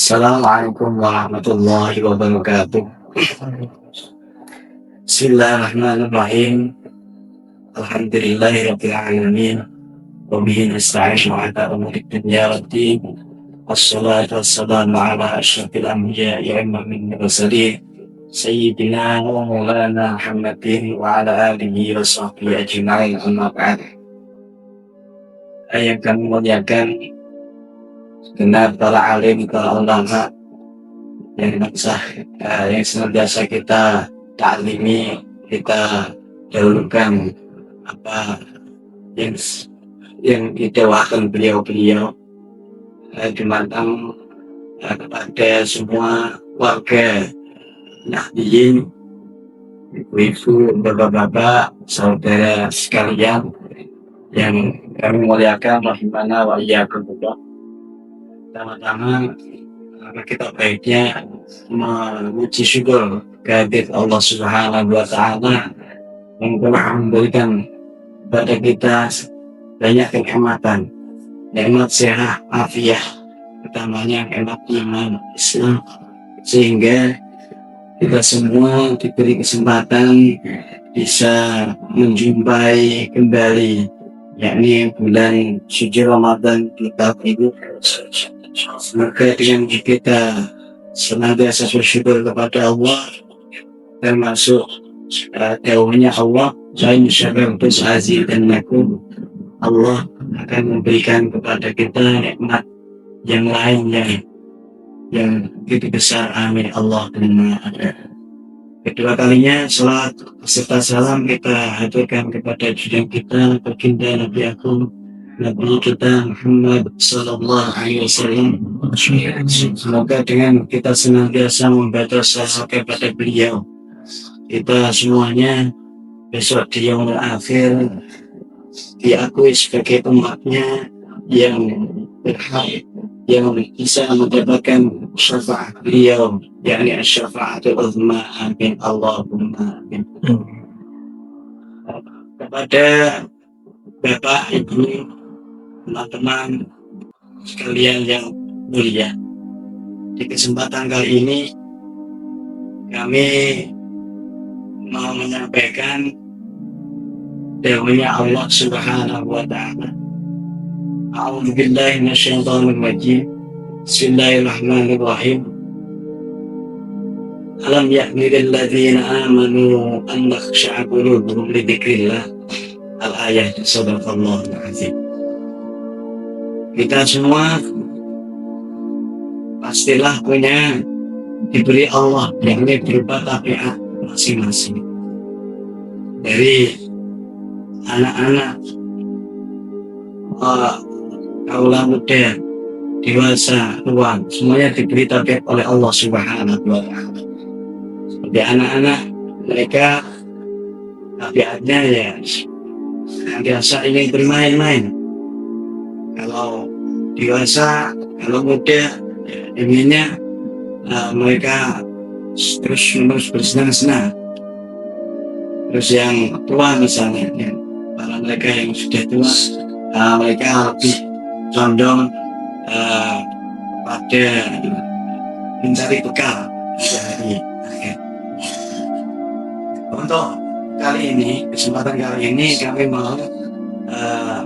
Assalamualaikum warahmatullahi wabarakatuh. Bismillahirrahmanirrahim. Alhamdulillahirabbil alamin. Wa bihi nasta'inu 'ala umuri dunya waddin. Wassalatu wassalamu ala asyrafil anbiya'i wal mursalin. Sayyidina wa maulana Muhammadin wa ala alihi wa sahbihi ajma'in, amma ba'd. Yang kami muliakan benar para alim, para ulama yang senantiasa kita taklimi, kita dahulukan apa yang didawakan beliau-beliau dimantang kepada semua warga Nahdliyin, ibu-ibu, bapak-bapak, saudara sekalian yang kami muliakan, rahimana wa iyyakum. Pertama-tama kita baiknya memuji syukur kehadirat Allah Subhanahu wa Ta'ala yang telah memberikan kepada kita banyak kenikmatan, nikmat sehat, afiat, utamanya nikmat iman Islam, sehingga kita semua diberi kesempatan bisa menjumpai kembali yakni bulan suci Ramadan kita ini. Semoga dengan kita senantiasa bersyukur kepada Allah, termasuk dawuhnya Allah, "Lain syakartum azidannakum." Allah akan memberikan kepada kita nikmat yang lain yang begitu besar. Amin Allahumma amin. Kedua kalinya salat serta salam kita haturkan kepada junjungan kita baginda Nabi Agung, Nabi kita Muhammad sallallahu alaihi wasallam. Semoga dengan kita senantiasa membaca salawat kepada beliau, kita semuanya besok di yaumul akhir diakui sebagai umatnya yang berhak, yang bisa mendapatkan syafaat beliau, yakni syafaatul uzma. Amin Allahumma amin. Kepada Bapak, Ibu, teman-teman sekalian yang mulia, di kesempatan kali ini kami mau menyampaikan dawuhnya Allah Subhanahu wa Ta'ala. A'udzu billahi minasyaitonir rajim. Bismillahirrahmanirrahim. Alam ya'ni lil ladzina amanu an takhsha'a qulubuhum li dzikrillah. Al-ayat. Shadaqallahul azim. Kita semua pastilah punya diberi Allah yang berupa tabiat masing-masing. Dari anak-anak, kaula muda, dewasa, tua, semuanya diberi tabiat oleh Allah Subhanahu wa Ta'ala. Seperti anak-anak, mereka tabiatnya ya biasa ingin bermain-main. Kalau dewasa, kalau muda, inginnya mereka terus bersenang-senang. Terus yang tua misalnya, ya, para mereka yang sudah tua, mereka lebih condong pada mencari bekal dari akhir. Untuk kali ini, kesempatan kali ini kami mau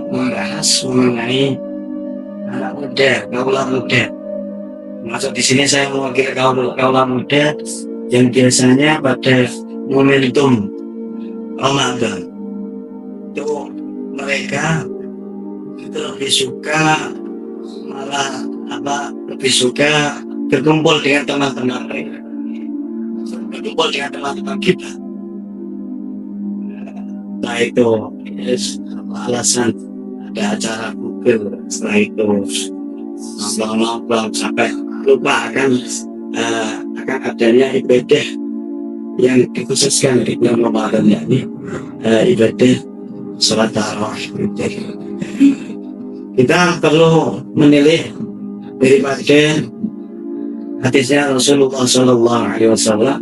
membahas mengenai anak muda, kaula muda. Masuk di sini saya mewakili kaula muda yang biasanya pada momentum Ramadan itu mereka itu lebih suka lebih suka berkumpul dengan teman-teman mereka, berkumpul dengan teman-teman kita. Nah itu alasan ada acara Google, setelah itu nongkrong sampai lupa akan adanya ibadah yang dikhususkan di bulan Ramadan, yakni ibadah sholat tarawih. Kita perlu menilai daripada hadisnya Rasulullah Sallallahu Alaihi Wasallam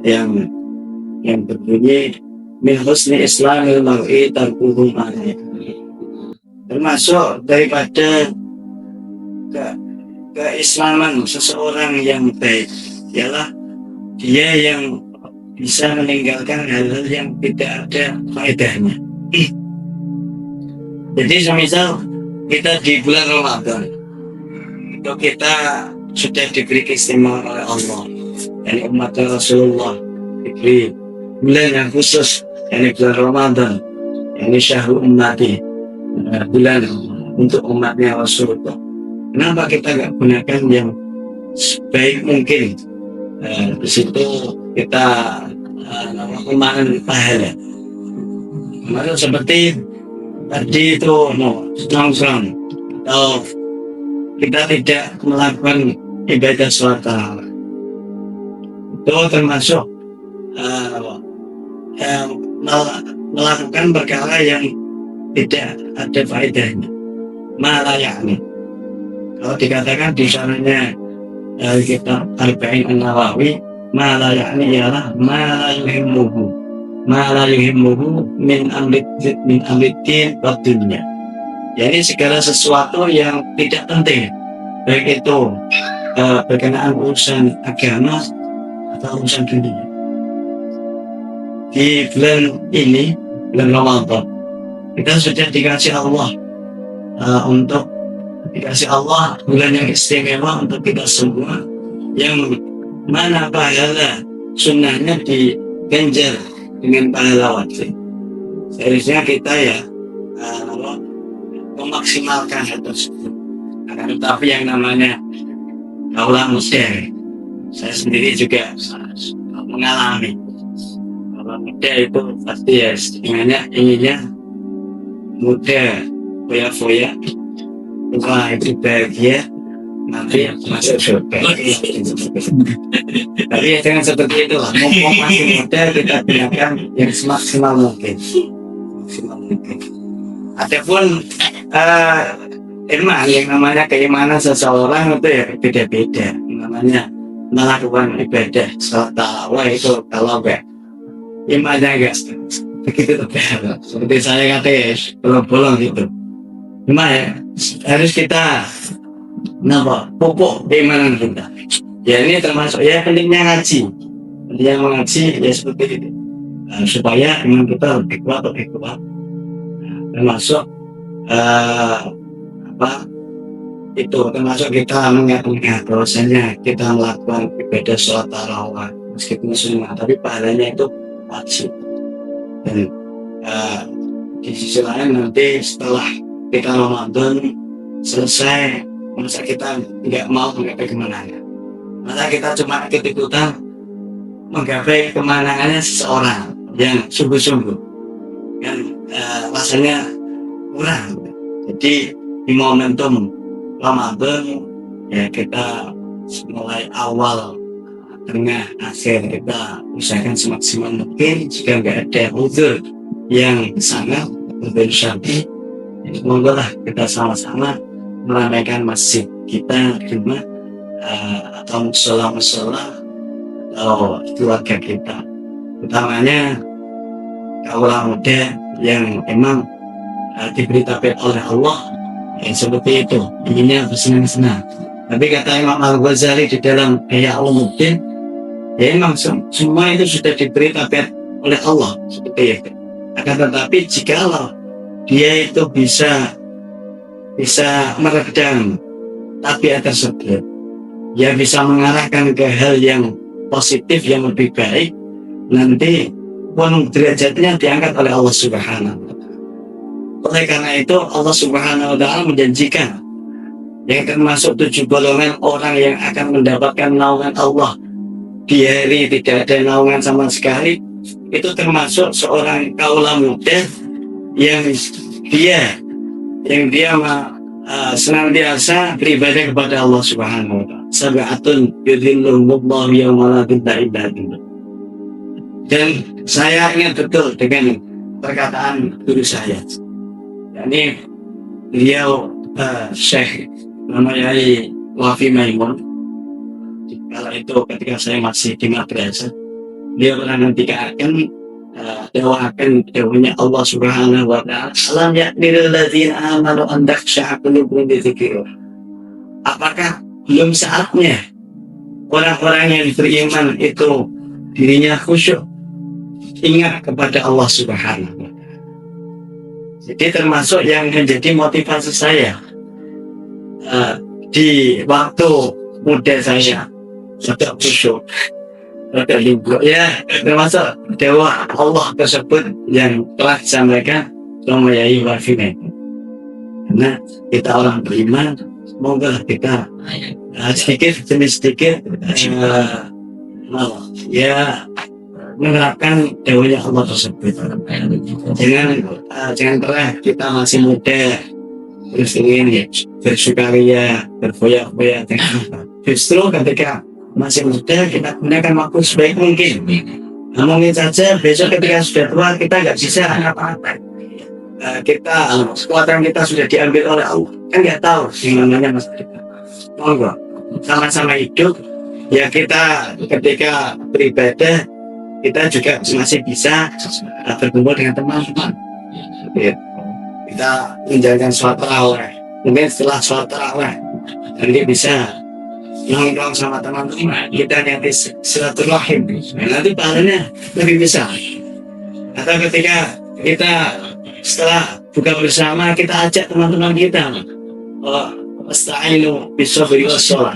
yang berbunyi min husni islamil mar'i tarkuhu ma. Termasuk daripada keislaman seseorang yang baik ialah dia yang bisa meninggalkan hal-hal yang tidak ada faedahnya. Jadi semisal kita di bulan Ramadan itu kita sudah diberi keistimewaan oleh Allah, yani umat Rasulullah diberi bulan yang khusus, yani bulan Ramadan, yani syahrul ummati, bulan untuk umatnya Rasulullah. Kenapa kita nggak gunakan yang sebaik mungkin? Di situ kita memanen pahala. Kemarin seperti tadi itu senang-senang atau kita tidak melakukan ibadah sholat tarawih, itu termasuk melakukan perkara yang tidak ada faedahnya, malah yakni. Kalau dikatakan di sananya kitab Arba'in An-Nawawi, malah yakni ialah malah yuhimmuhu min amriddin wa dunya. Jadi segala sesuatu yang tidak penting, baik itu berkenaan urusan agama atau urusan dunia. Di bulan ini, bulan Ramadan, kita sudah dikasih Allah dikasih Allah bulan yang istimewa untuk kita semua, yang mana pahala sunnahnya diganjar dengan pahala wajib. Seharusnya kita ya memaksimalkan hal tersebut. Tetapi yang namanya kaulah muda, saya sendiri juga mengalami kaulah muda itu pasti ya inginnya muda, foya-foya, wah itu bahagia, nanti masuk surga. Tapi ya jangan seperti itu lah. Mumpung masih muda, kita gunakan yang semaksimal mungkin. Adapun yang namanya keimanan seseorang itu ya beda-beda. Namanya melakukan ibadah sholat tarawih itu kalau enggak imannya enggak begitu tebal. Seperti saya kata bolong-bolong gitu. Cuma ya harus kita pupuk keimanan kita. Ya ini termasuk ya pentingnya ngaji. Pentingnya mengaji ya seperti itu. Supaya iman kita lebih kuat. Termasuk itu termasuk kita mengingat bahwasanya kita melakukan ibadah sholat tarawih meskipun sunnah, tapi pahalanya itu wajib. Dan di sisi lain nanti setelah kita Ramadan selesai, masa kita nggak mau menggapai kemenangan, masa kita cuma ikut-ikutan menggapai kemenangannya seseorang yang sungguh-sungguh kan rasanya kurang. Jadi di momentum Ramadan ya kita mulai awal, tengah, akhir kita usahakan semaksimal mungkin. Jika nggak ada uzur yang sangat bersyarti, semoga lah kita sama-sama meramaikan masjid kita, rumah atau musola atau keluarga kita, utamanya kaulah muda yang emang diberi taufik oleh Allah yang seperti itu, inginnya bersenang-senang. Tapi kata Imam Al-Ghazali di dalam Ihya Ulumuddin, ya emang semua itu sudah diberi taufik oleh Allah seperti itu. Akan tetapi jikalau dia itu bisa meredam tabiat tersebut, dia bisa mengarahkan ke hal yang positif yang lebih baik, nanti pun derajatnya diangkat oleh Allah Subhanahu wa Ta'ala. Oleh karena itu Allah Subhanahu wa Ta'ala menjanjikan yang termasuk 7 golongan orang yang akan mendapatkan naungan Allah di hari tidak ada naungan sama sekali, itu termasuk seorang kaula muda yang dia senantiasa beribadah kepada Allah Subhanahu wa Ta'ala. Sab'atun yudhilluhumullahu yawma la dhilla illa dhilluh. Dan saya ingat betul dengan perkataan guru saya, yakni beliau Syekh namanya Wafi Maimun. Kala itu ketika saya masih di madrasah, dia pernah ngendikaken dawahnya Allah Subhanahu wa Ta'ala, alam yaknil ladzina amanu an takhsha'a qulubuhum li dzikrillah. Apakah belum saatnya orang-orang yang beriman itu dirinya khusyuk, ingat kepada Allah Subhanahu wa Ta'ala. Jadi termasuk yang menjadi motivasi saya di waktu muda saya, agak khusyuk, agak libur ya, termasuk dewa Allah tersebut yang telah disampaikan Romayai Wafine. Karena kita orang beriman, semoga kita sedikit demi sedikit ya menerapkan dawanya Allah tersebut. Jangan pernah kita masih muda terus ingin bersukaria, berfoya-foya. Justru ketika masih muda kita gunakan waktu sebaik mungkin. Nah, mungkin saja besok ketika sudah tua kita nggak bisa apa-apa. Kekuatan kita sudah diambil oleh Allah, kan nggak tahu gimana masa depan. Monggo sama-sama hidup ya, kita ketika beribadah kita juga masih bisa berkumpul dengan teman-teman. Kita menjalankan sholat tarawih, mungkin setelah sholat tarawih nanti bisa nongkrong sama teman-teman kita, nanti silaturahim, nanti pahalanya lebih besar. Atau ketika kita setelah buka bersama kita ajak teman-teman kita, wasta'inu bis-sabri was-shalah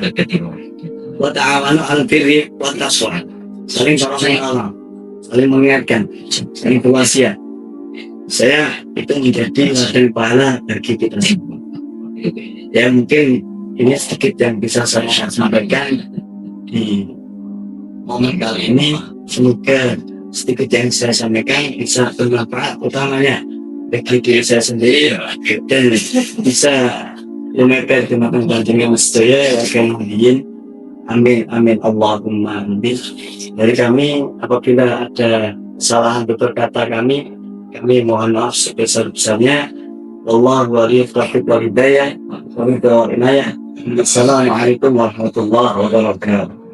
wa ta'awanu 'alal birri wat taqwa, saling tolong-menolong, saling mengingatkan, saling berwasiat. Saya itu menjadi ladang pahala bagi kita semua. Ya mungkin ini sedikit yang bisa saya sampaikan di momen kali ini. Semoga sedikit yang saya sampaikan bisa bermanfaat, utamanya bagi diri saya sendiri dan bisa menyebabkan teman-teman yang sedaya akan ingin. Amin amin Allahumma amin. Dari kami apabila ada kesalahan tutur kata kami mohon maaf sebesar-besarnya. Wallahu waliyul taufiq wal hidayah wa billahi inayah. Assalamualaikum warahmatullahi wabarakatuh.